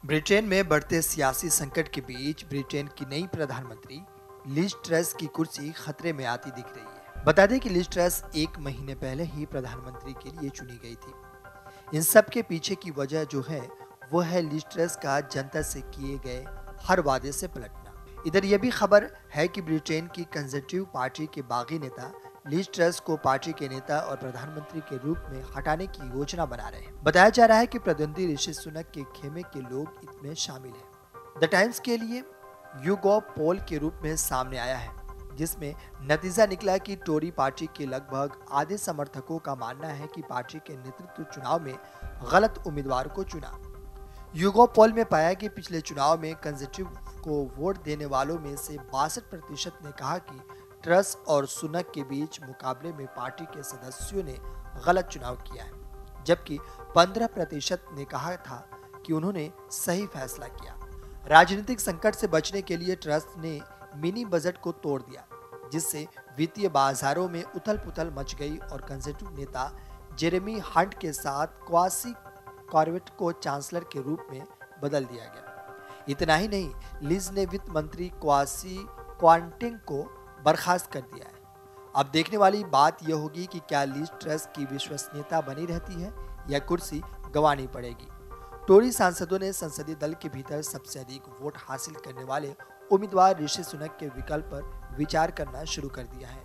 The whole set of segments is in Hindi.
ब्रिटेन में बढ़ते सियासी संकट के बीच ब्रिटेन की नई प्रधानमंत्री लिज ट्रस की कुर्सी खतरे में आती दिख रही है। बता दें कि लिज ट्रस 1 महीने पहले ही प्रधानमंत्री के लिए चुनी गई थी। इन सब के पीछे की वजह जो है वो है लिज ट्रस का जनता से किए गए हर वादे से पलटना। इधर यह भी खबर है कि ब्रिटेन की कंजर्वेटिव पार्टी के बागी नेता लिज ट्रस को पार्टी के नेता और प्रधानमंत्री के रूप में हटाने की योजना बना रहे हैं। बताया जा रहा है कि प्रतिद्वंदी ऋषि सुनक के खेमे के लोग इसमें शामिल हैं। द टाइम्स के लिए यूगो पोल के रूप में सामने आया है, जिसमें नतीजा निकला कि टोरी पार्टी के लगभग आधे समर्थकों का मानना है कि पार्टी के नेतृत्व चुनाव में गलत उम्मीदवार को चुना। यूगो पोल में पाया कि पिछले चुनाव में कंजर्वेटिव को वोट देने वालों में से 62% ने कहा कि ट्रस और सुनक के बीच मुकाबले में पार्टी के सदस्यों ने गलत चुनाव किया है, जबकि 15% ने कहा था कि उन्होंने सही फैसला किया। राजनीतिक संकट से बचने के लिए ट्रस ने मिनी बजट को तोड़ दिया, जिससे वित्तीय बाजारों में उथल-पुथल मच गई और कंजर्वेटिव नेता जेरेमी हंट के साथ क्वासी कॉर्बेट को चांसलर के रूप में बदल दिया गया। इतना ही नहीं, लिज ने वित्त मंत्री क्वासी क्वांटिंग को बर्खास्त कर दिया है। अब देखने वाली बात यह होगी कि क्या लिज ट्रस की विश्वसनीयता बनी रहती है या कुर्सी गंवानी पड़ेगी। टोरी सांसदों ने संसदीय दल के भीतर सबसे अधिक वोट हासिल करने वाले उम्मीदवार ऋषि सुनक के विकल्प पर विचार करना शुरू कर दिया है,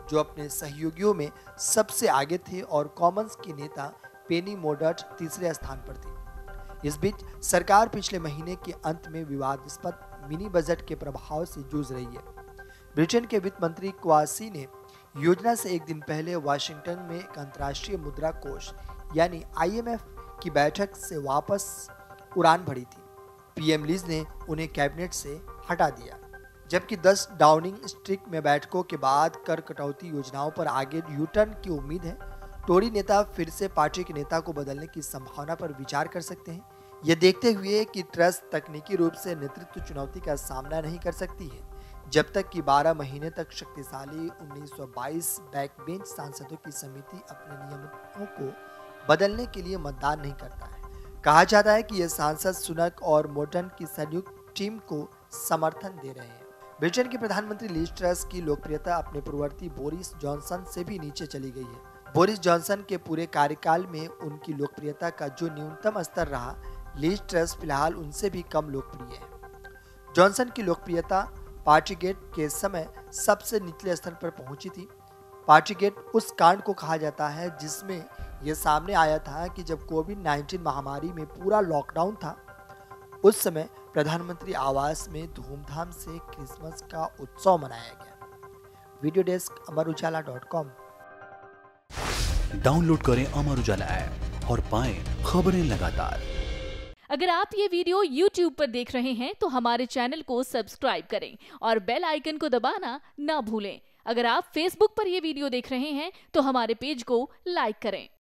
जो अपने सहयोगियों में सबसे आगे थे, और कॉमन्स की नेता पेनी मोडर्ट तीसरे स्थान पर थी। इस बीच सरकार पिछले महीने के अंत में विवादास्पद मिनी बजट के प्रभाव से जूझ रही है। ब्रिटेन के वित्त मंत्री क्वासी ने योजना से एक दिन पहले वाशिंगटन में एक अंतर्राष्ट्रीय मुद्रा कोष यानी IMF की बैठक से वापस उड़ान भरी थी। पीएम लिज ने उन्हें कैबिनेट से हटा दिया, जबकि 10 डाउनिंग स्ट्रीट में बैठकों के बाद कर कटौती योजनाओं पर आगे यूटर्न की उम्मीद है। टोरी नेता फिर से पार्टी के नेता को बदलने की संभावना पर विचार कर सकते हैं, यह देखते हुए कि ट्रस तकनीकी रूप से नेतृत्व चुनौती का सामना नहीं कर सकती है, जब तक कि 12 महीने तक शक्तिशाली 1922 बैकबेंच सांसदों की समिति अपने नियमों को बदलने के लिए मतदान नहीं करता है। कहा जाता है कि यह सांसद सुनक और मोर्टन की संयुक्त टीम को समर्थन दे रहे हैं। ब्रिटेन के प्रधानमंत्री लिज ट्रस की लोकप्रियता अपने पूर्ववर्ती बोरिस जॉनसन से भी नीचे चली गई है। बोरिस जॉनसन के पूरे कार्यकाल में उनकी लोकप्रियता का जो न्यूनतम स्तर रहा, लिज ट्रस फिलहाल उनसे भी कम लोकप्रिय है। जॉनसन की लोकप्रियता पार्टीगेट के समय सबसे निचले स्तर पर पहुंची थी। पार्टीगेट उस कांड को कहा जाता है जिसमें यह सामने आया था कि जब कोविड-19 महामारी में पूरा लॉकडाउन था, उस समय प्रधानमंत्री आवास में धूमधाम से क्रिसमस का उत्सव मनाया गया। Video desk अमरुजाला.com। डाउनलोड करें अमर उजाला ऐप और पाएं खबरें लगातार। अगर आप ये वीडियो YouTube पर देख रहे हैं तो हमारे चैनल को सब्सक्राइब करें और बेल आइकन को दबाना ना भूलें। अगर आप Facebook पर ये वीडियो देख रहे हैं तो हमारे पेज को लाइक करें।